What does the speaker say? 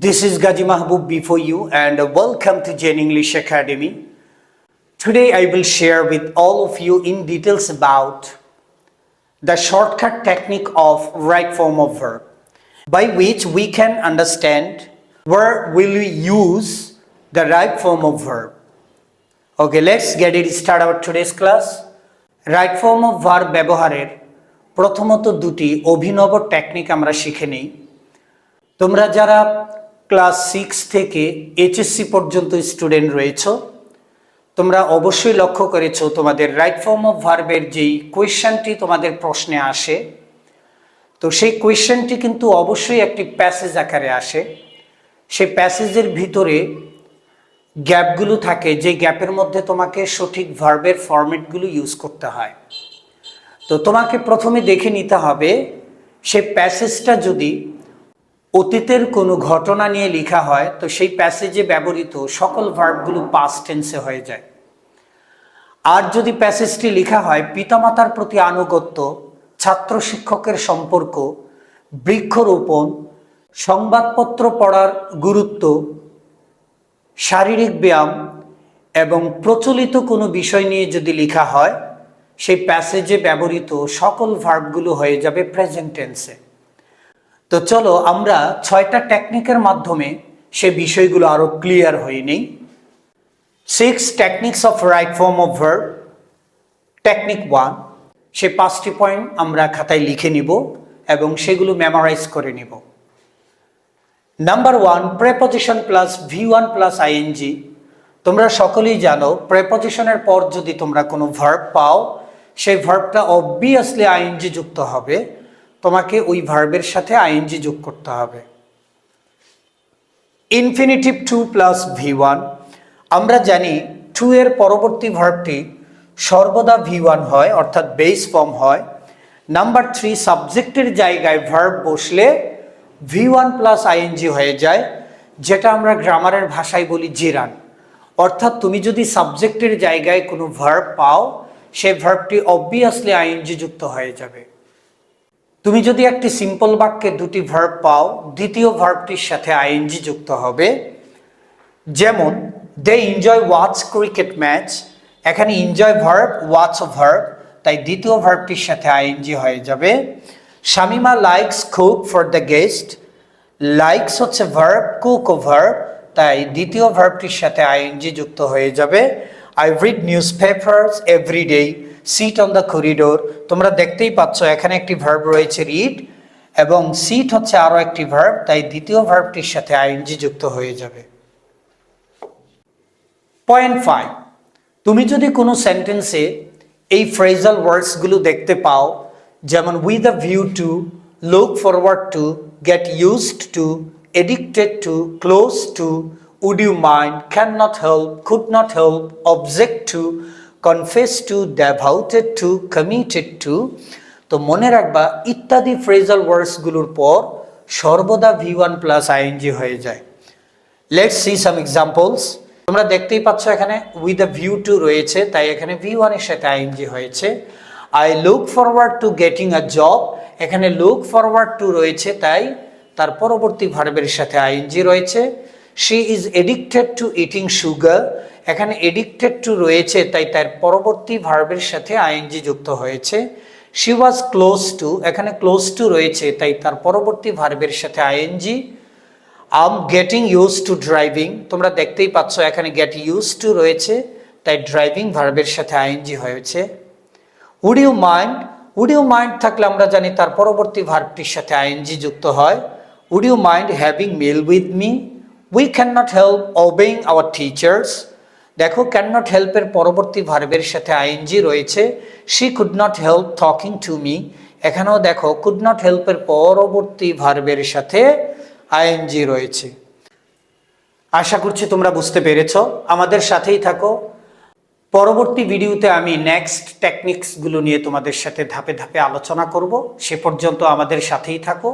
This is Gaji Mahbub before you and welcome to Jain English Academy. Today I will share with all of you in details about the shortcut technique of right form of verb by which we can understand where will we use the right form of verb. Okay, let's get it started our today's class. Right form of verb ব্যবহারের প্রথমত দুটি অভিনব technique আমরা শিখে নেই। তোমরা যারা class 6 থেকে এইচএসসি পর্যন্ত স্টুডেন্ট রয়েছো তোমরা অবশ্যই লক্ষ্য করেছো তোমাদের রাইট ফর্ম অফ ভার্বের যেই কোয়েশ্চেনটি তোমাদের প্রশ্নে আসে তো সেই কোয়েশ্চেনটি কিন্তু অবশ্যই একটি প্যাসেজ আকারে আসে। সেই প্যাসেজের ভিতরে গ্যাপগুলো থাকে যে গ্যাপের মধ্যে তোমাকে সঠিক ভার্বের ফরম্যাটগুলো ইউজ করতে হয়। তো তোমাকে প্রথমে দেখে নিতে হবে সেই প্যাসেজটা যদি অতীতের কোনো ঘটনা নিয়ে লেখা হয় তো সেই প্যাসেজে ব্যবহৃত সকল ভার্বগুলো পাস্ট টেন্সে হয়ে যায়। আর যদি প্যাসেজটি লেখা হয় পিতামাতার প্রতি আনুগত্য, ছাত্র শিক্ষকের সম্পর্ক, বৃক্ষরোপণ, সংবাদপত্র পড়ার গুরুত্ব, শারীরিক ব্যায়াম এবং প্রচলিত কোনো বিষয় নিয়ে যদি লেখা হয় সেই প্যাসেজে ব্যবহৃত সকল ভার্বগুলো হয়ে যাবে প্রেজেন্ট টেন্সে। তো চলো আমরা 6টা টেকনিকের মাধ্যমে সে বিষয়গুলো আরো ক্লিয়ার হয়ে নেই। 6 techniques of right form of verb. Technique 1, সে 5টি পয়েন্ট আমরা খাতায় লিখে নিব এবং সেগুলো মেমোরাইজ করে নিব। Number 1, preposition plus V1 plus ING. তোমরা সকলেই জানো প্রেপজিশনের পর যদি তোমরা কোনো ভার্ব পাও সেই ভার্বটা অবভিয়াসলি আইএনজি যুক্ত হবে, তোমাকে ওই ভার্বের সাথে আইএনজি যোগ করতে হবে। ইনফিনিটিভ টু প্লাস V1, আমরা জানি টু এর পরবর্তী ভার্বটি সর্বদা V1 হয় অর্থাৎ বেস ফর্ম হয়। নাম্বার 3, সাবজেক্টের জায়গায় ভার্ব বসলে V1 প্লাস আইএনজি হয়ে যায়, যেটা আমরা গ্রামারের ভাষায় বলি জেরান। অর্থাৎ তুমি যদি সাবজেক্টের জায়গায় কোনো ভার্ব পাও সেই ভার্বটি অবভিয়াসলি আইএনজি যুক্ত হয়ে যাবে। তুমি যদি একটি সিম্পল বাক্যে দুটি ভার্ব পাও দ্বিতীয় ভার্বটির সাথে আইএনজি যুক্ত হবে। যেমন they enjoy watch cricket match, এখানে এনজয় ভার্ব, ওয়াচ ভার্ব, তাই দ্বিতীয় ভার্বটির সাথে আইএনজি হয়ে যাবে। Shamima likes cook for the guest, likes হচ্ছে ভার্ব, কুক ও ভার্ব, তাই দ্বিতীয় ভার্বটির সাথে আইএনজি যুক্ত হয়ে যাবে। I read newspapers every day, sit on the corridor, তোমরা দেখতেই পাচ্ছ এখানে একটি ভার্ব রয়েছে রিড এবং সিট হচ্ছে আরো একটি ভার্ব, তাই দ্বিতীয় ভার্বটির সাথে আইএনজি যুক্ত হয়ে যাবে। পয়েন্ট 5, তুমি যদি কোনো সেন্টেন্সে এই ফ্রেজাল ওয়ার্ডসগুলো দেখতে পাও যেমন with a view to, look forward to, get used to, addicted to, close to, would you mind, can not help, could not help, object to, confess to, devoted to, committed to, তো মনে রাখবা ইত্যাদি phrasal ওয়ার্ডসগুলোর পর সর্বদা V1 plus ING হয়ে যায়। Let's see some examples. তোমরা দেখতেই পাচ্ছ এখানে উইথ আ ভিউ টু রয়েছে, তাই এখানে V1 এর সাথে আইএনজি হয়েছে। I look forward to getting a job, এখানে লুক ফরওয়ার্ড টু রয়েছে, তাই তার পরবর্তী ভার্বের সাথে আইএনজি রয়েছে। She is addicted to eating sugar, এখানে এডিক্টেড টু রয়েছে, তাই তার পরবর্তী ভার্বের সাথে আইএনজি যুক্ত হয়েছে। শি ওয়াজ ক্লোজ টু, এখানে ক্লোজ টু রয়েছে, তাই তার পরবর্তী ভার্বের সাথে ING. I'm getting used to driving, তোমরা দেখতেই পাচ্ছ এখানে গেট ইউজ টু রয়েছে, তাই ড্রাইভিং ভার্বের সাথে আইএনজি হয়েছে। Would you mind, would you mind থাকলে আমরা জানি তার পরবর্তী ভার্বটির সাথে আইএনজি যুক্ত হয়। Would you mind having meal with me, we can not help obeying our teachers, দেখো ক্যান নট হেল্পের পরবর্তী ভার্বের সাথে আইএনজি রয়েছে। She could not help talking to me, এখানেও দেখো কুড নট হেল্পের পরবর্তী ভার্বের সাথে আইএনজি রয়েছে। আশা করছি তোমরা বুঝতে পেরেছ, আমাদের সাথেই থাকো। পরবর্তী ভিডিওতে আমি নেক্সট টেকনিক্সগুলো নিয়ে তোমাদের সাথে ধাপে ধাপে আলোচনা করব, সে পর্যন্ত আমাদের সাথেই থাকো।